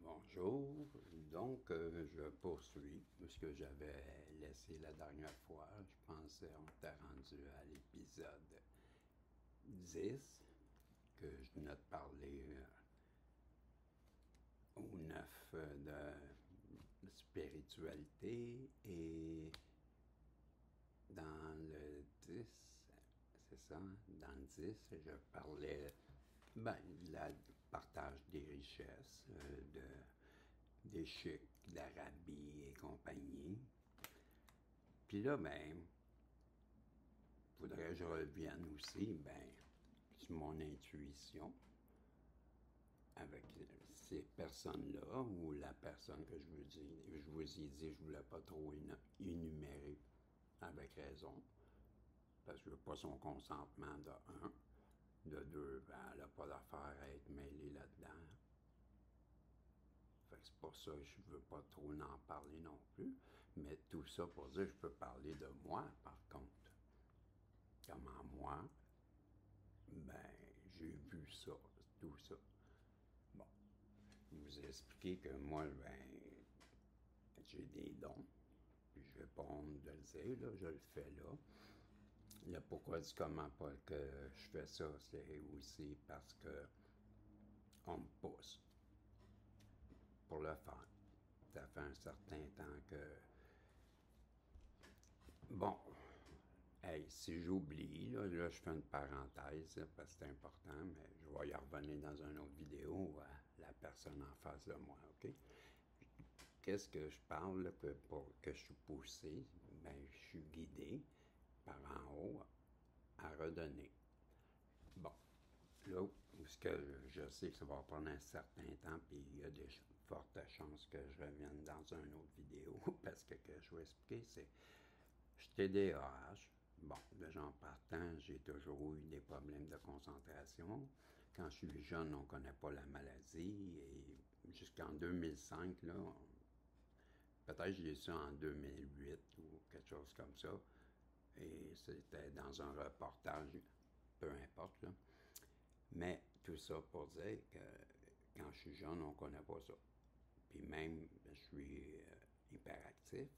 Bonjour, donc je poursuis ce que j'avais laissé la dernière fois. Je pensais on était rendu à l'épisode 10 que je venais de parler au 9 de spiritualité et dans le 10, c'est ça, dans le 10, je parlais de la partage des richesses, des chics, d'Arabie et compagnie. Puis là, faudrait que je revienne aussi, sur mon intuition avec ces personnes-là ou la personne que je vous dis. Je vous ai dit, je voulais pas trop énumérer avec raison, parce que je veux pas son consentement de un. De deux, elle n'a pas d'affaire à être mêlée là-dedans. Fait que c'est pour ça que je veux pas trop en parler non plus. Mais tout ça pour dire que je peux parler de moi, par contre. Comment moi, j'ai vu ça, tout ça. Bon, je vous ai expliqué que moi, j'ai des dons. Puis je vais pas honte de le dire, là, je le fais là. Le pourquoi du comment pas que je fais ça, c'est aussi parce que on me pousse pour le faire. Ça fait un certain temps que... Bon, hey, si j'oublie, là, je fais une parenthèse, là, parce que c'est important, mais je vais y revenir dans une autre vidéo à la personne en face de moi, OK? Qu'est-ce que je parle, là, pour que je suis poussé? Je suis guidé par en haut à redonner. Bon, là où ce que je sais que ça va prendre un certain temps, puis il y a des fortes chances que je revienne dans une autre vidéo, parce que je vais expliquer, c'est... Je suis TDAH. Bon, déjà en partant, j'ai toujours eu des problèmes de concentration. Quand je suis jeune, on ne connaît pas la maladie. Et jusqu'en 2005, là, peut-être j'ai su en 2008 ou quelque chose comme ça. Et c'était dans un reportage, peu importe, là. Mais tout ça pour dire que quand je suis jeune, on ne connaît pas ça. Puis même, je suis hyperactif.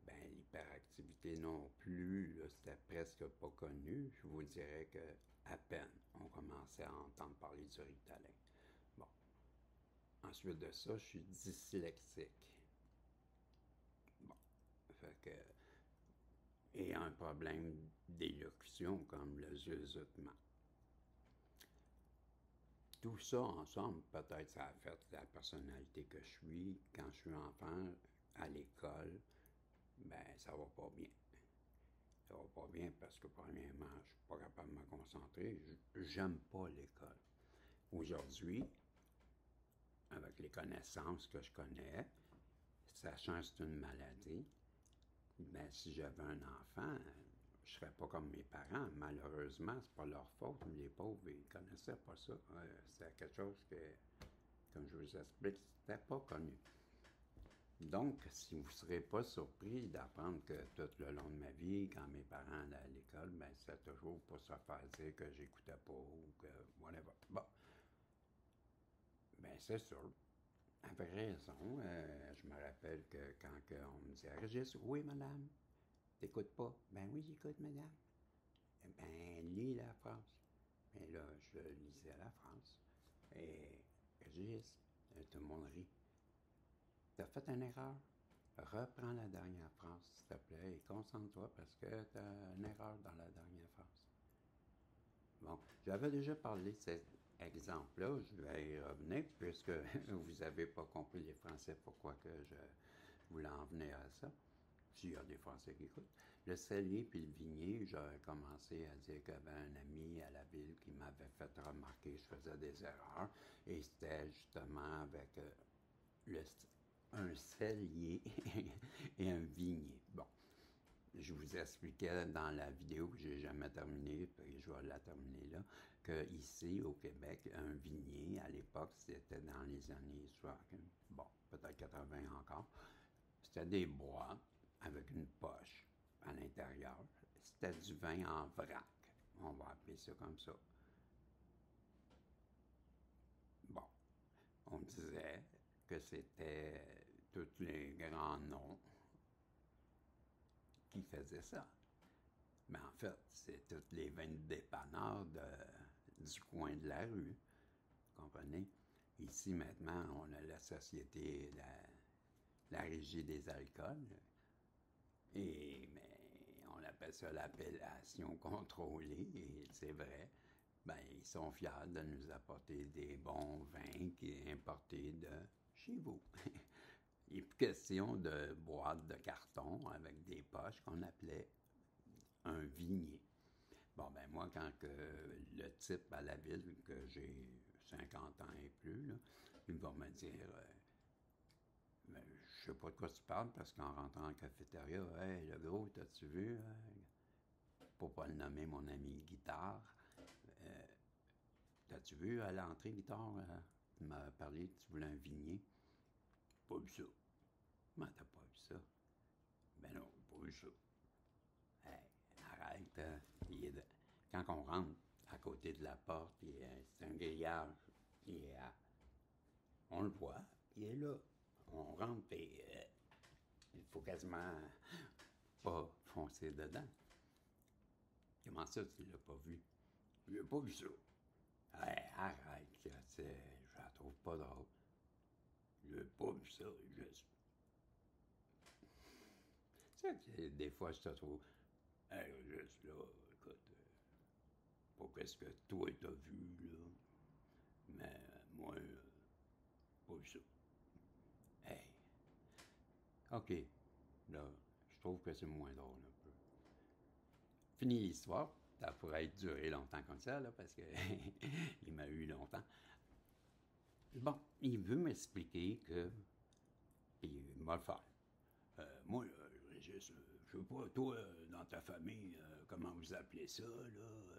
L'hyperactivité non plus, là, c'était presque pas connu. Je vous dirais que à peine on commençait à entendre parler du Ritalin. Bon. Ensuite de ça, je suis dyslexique. Bon. Fait que... Et un problème d'élocution comme le zuzutement. Tout ça ensemble, peut-être ça a fait la personnalité que je suis. Quand je suis enfant, à l'école, ça va pas bien. Ça va pas bien parce que, premièrement, je suis pas capable de me concentrer. J'aime pas l'école. Aujourd'hui, avec les connaissances que je connais, sachant que c'est une maladie, si j'avais un enfant, je serais pas comme mes parents. Malheureusement, c'est pas leur faute. Les pauvres, ils connaissaient pas ça. C'était quelque chose que, comme je vous explique, c'était pas connu. Donc, si vous ne serez pas surpris d'apprendre que tout le long de ma vie, quand mes parents allaient à l'école, c'est toujours pour se faire dire que j'écoutais pas ou que whatever. Bon. C'est sûr. Avec raison. Je me rappelle que quand on me disait Régis, oui, madame, t'écoutes pas? Oui, j'écoute, madame. Lis la phrase. Mais là, je lisais la phrase. Et Régis, tout le monde rit. T'as fait une erreur? Reprends la dernière phrase, s'il te plaît, et concentre-toi parce que tu as une erreur dans la dernière phrase. Bon, j'avais déjà parlé de cet exemple-là, je vais y revenir, puisque vous n'avez pas compris les Français, pourquoi que je voulais en venir à ça. S'il y a des Français qui écoutent. Le cellier puis le vignier, j'ai commencé à dire qu'il y avait un ami à la ville qui m'avait fait remarquer que je faisais des erreurs, et c'était justement avec un cellier et un vignier. Bon, je vous expliquais dans la vidéo que j'ai jamais terminée, puis je vais la terminer là, qu'ici, au Québec, un vignier, à l'époque, c'était dans les années 60, bon, peut-être 80 encore, c'était des bois avec une poche à l'intérieur. C'était du vin en vrac. On va appeler ça comme ça. Bon, on disait que c'était tous les grands noms qui faisaient ça. Mais en fait, c'est tous les 20 dépanneurs du coin de la rue. Vous comprenez? Ici, maintenant, on a la société, la régie des alcools. Mais on appelle ça l'appellation contrôlée, et c'est vrai. Ben, ils sont fiers de nous apporter des bons vins qui sont importés de chez vous. Il n'est plus question de boîtes de carton avec des poches qu'on appelait un vignier. Bon, ben moi, quand le type à la ville, que j'ai 50 ans et plus, là, il va me dire ben, je sais pas de quoi tu parles, parce qu'en rentrant en cafétéria, « Hey, le gros, t'as-tu vu? Pour pas le nommer, mon ami Guitare. T'as-tu vu à l'entrée, Guitare? Tu m'as parlé, tu voulais un vignier. Pas vu ça. Comment t'as pas vu ça? Ben non, pas vu ça. Hey, arrête. Quand on rentre à côté de la porte, c'est un grillage. On le voit, il est là. On rentre et il faut quasiment pas foncer dedans. Comment ça, tu l'as pas vu? Je n'ai pas vu ça. Hey, arrête, je la trouve pas drôle. Je n'ai pas vu ça, juste. Tu sais que des fois, je te trouve. Hey, juste là, écoute, pas qu'est-ce que toi t'as vu, là. Mais moi, pas vu ça. Hey. OK. Là, je trouve que c'est moins drôle un peu. Fini l'histoire. Ça pourrait être duré longtemps comme ça, là, parce que il m'a eu longtemps. Bon, il veut m'expliquer que. Puis il m'a le faire. Moi, Régis, je veux pas, toi, dans ta famille, comment vous appelez ça, là?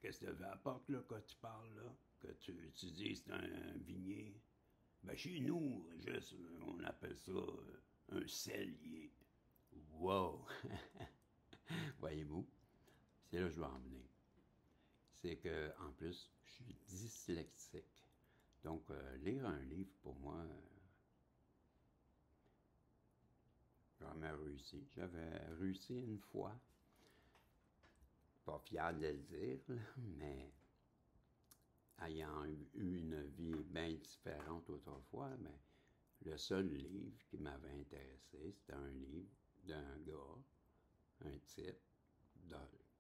Qu'est-ce que tu veux à la porte, là, quand tu parles, là? Que tu dis c'est un vignier? Ben, chez nous, Régis, on appelle ça un cellier. Wow! Voyez-vous, c'est là que je veux en venir. C'est que, en plus, je suis dyslexique. Donc, lire un livre, pour moi, j'ai jamais réussi. J'avais réussi une fois. Pas fier de le dire, là, mais ayant eu une vie bien différente autrefois, mais le seul livre qui m'avait intéressé, c'était un livre d'un gars, un type,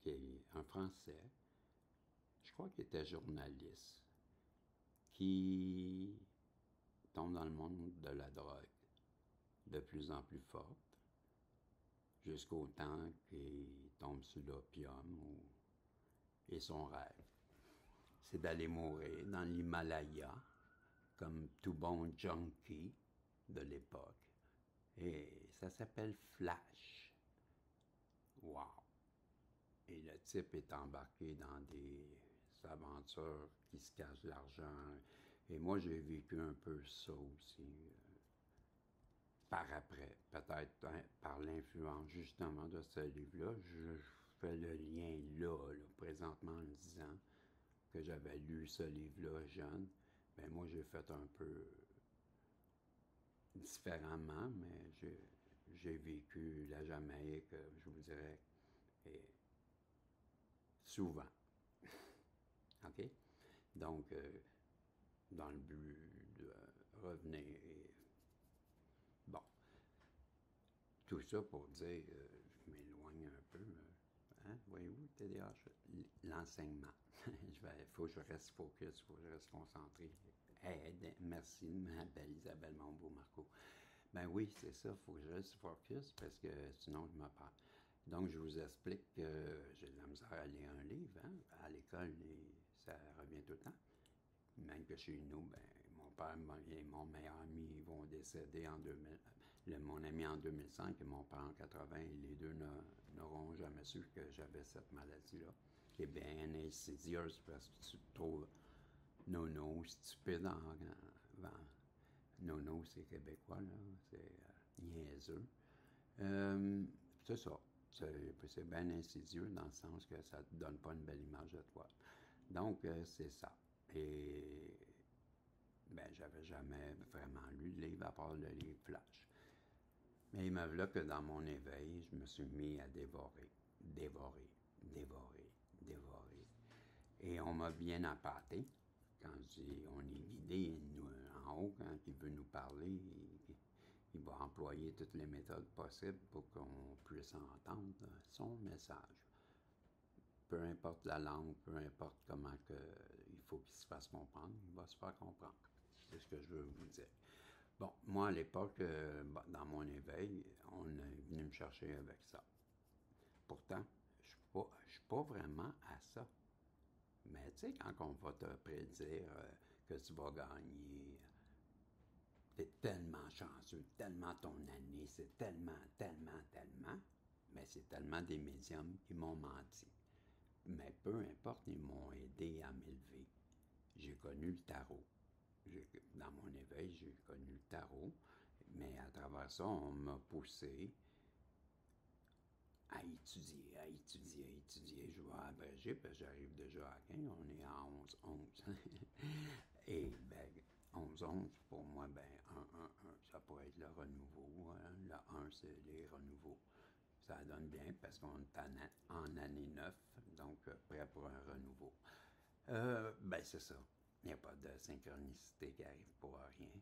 qui est un Français, je crois qu'il était journaliste, qui tombe dans le monde de la drogue de plus en plus forte, jusqu'au temps qu'il tombe sur l'opium et son rêve, c'est d'aller mourir dans l'Himalaya, comme tout bon junkie de l'époque. Et ça s'appelle Flash. Wow! Et le type est embarqué dans des aventures qui se cachent l'argent. Et moi, j'ai vécu un peu ça aussi. Par après, peut-être par l'influence justement de ce livre-là, je fais le lien là, présentement en disant que j'avais lu ce livre-là jeune. Ben moi, j'ai fait un peu différemment, mais j'ai vécu la Jamaïque, je vous dirais, souvent. OK? Donc, dans le but de revenir. Bon. Tout ça pour dire, je m'éloigne un peu. Hein? Voyez-vous, TDAH, l'enseignement. Il faut que je reste focus, il faut que je reste concentré. Merci, ma belle Isabelle Monbeau-Marco. Ben oui, c'est ça, il faut que je reste focus parce que sinon je me perds. Donc, je vous explique que j'ai de la misère à lire un livre. Hein? À l'école, ça revient tout le temps. Même que chez nous, ben, mon père et mon meilleur ami vont décéder en 2000. Mon ami en 2005 et mon père en 80. Et les deux n'auront jamais su que j'avais cette maladie-là, qui est bien insidieuse parce que tu te trouves nono, stupide nono, c'est québécois, là. C'est niaiseux. C'est ça. C'est bien insidieux dans le sens que ça ne te donne pas une belle image de toi. Donc, c'est ça. Et ben, j'avais jamais vraiment lu de livre à part le livre Flash. Mais il me voilà que dans mon éveil, je me suis mis à dévorer, dévorer, dévorer, dévorer. Et on m'a bien appâté. Quand je dis on est guidé en haut, quand il veut nous parler, il va employer toutes les méthodes possibles pour qu'on puisse entendre son message. Peu importe la langue, peu importe comment il faut qu'il se fasse comprendre, il va se faire comprendre. C'est ce que je veux vous dire. Bon, moi, à l'époque, dans mon éveil, on est venu me chercher avec ça. Pourtant, je ne suis pas vraiment à ça. Mais tu sais, quand on va te prédire que tu vas gagner, tu es tellement chanceux, tellement ton année, c'est tellement, tellement, tellement, mais c'est tellement des médiums qui m'ont menti. Mais peu importe, ils m'ont aidé à m'élever. J'ai connu le tarot. Dans mon éveil, j'ai connu le tarot, mais à travers ça, on m'a poussé à étudier, à étudier, à étudier. Je vais abréger parce que j'arrive déjà à 15, on est à 11-11. Et ben, 11-11, pour moi, ben, 1-1-1, ça pourrait être le renouveau. Hein? Le 1, c'est les renouveaux. Ça donne bien parce qu'on est en année 9, donc prêt pour un renouveau. Ben, c'est ça. Il n'y a pas de synchronicité qui arrive pour rien.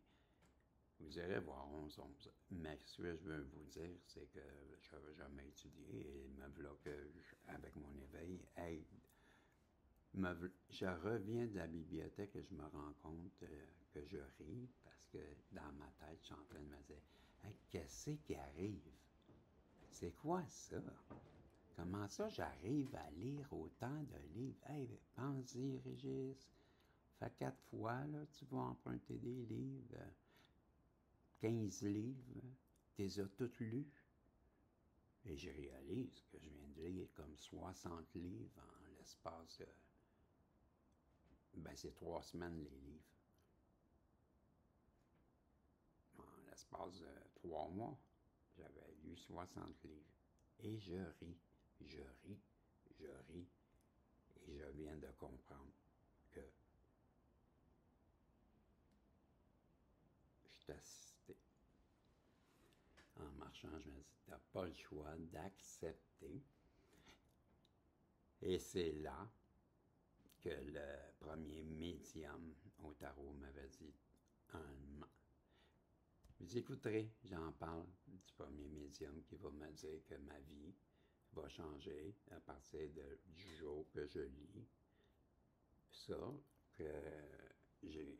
Vous irez voir 11-11. Mais ce que je veux vous dire, c'est que je n'avais jamais étudié et me voilà que, avec mon éveil, hey, je reviens de la bibliothèque et je me rends compte que je ris parce que dans ma tête, je suis en train de me dire hey, qu'est-ce qui arrive? C'est quoi ça? Comment ça j'arrive à lire autant de livres? Hey, pense-y, Régis. Fait 4 fois, là, tu vas emprunter des livres. 15 livres. Tu les as tous lus. Et je réalise que je viens de lire comme 60 livres en l'espace de... Ben, c'est 3 semaines, les livres. En l'espace de 3 mois, j'avais lu 60 livres. Et je ris, je ris, je ris. Et je viens de comprendre que je suis assisté. En marchant, je me dis, tu n'as pas le choix d'accepter. Et c'est là que le premier médium au tarot m'avait dit, vous écouterez, j'en parle du premier médium qui va me dire que ma vie va changer à partir du jour que je lis ça,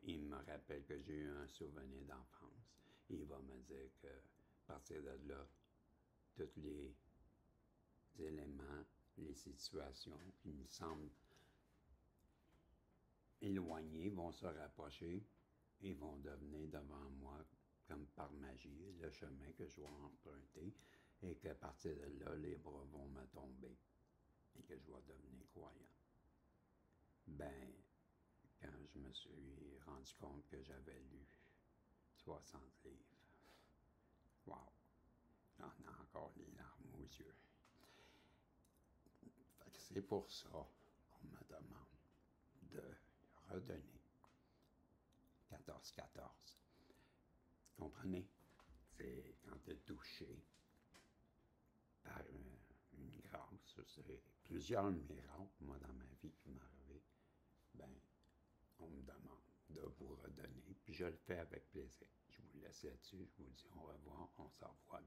il me rappelle que j'ai eu un souvenir d'enfance. Il va me dire que à partir de là, tous les éléments, les situations qui me semblent éloignés vont se rapprocher et vont devenir devant moi comme par magie le chemin que je vais emprunter et qu'à partir de là, les bras vont me tomber et que je vais devenir croyant. Ben, quand je me suis rendu compte que j'avais lu 60 livres, wow, j'en ai encore les larmes aux yeux. Fait que c'est pour ça qu'on me demande de redonner 14-14. Comprenez? C'est quand tu es touché par une grâce, c'est plusieurs miracles, moi, dans ma vie qui m'est arrivé, ben, on me demande de vous redonner, puis je le fais avec plaisir. Je vous laisse là-dessus, je vous dis au revoir, on se revoit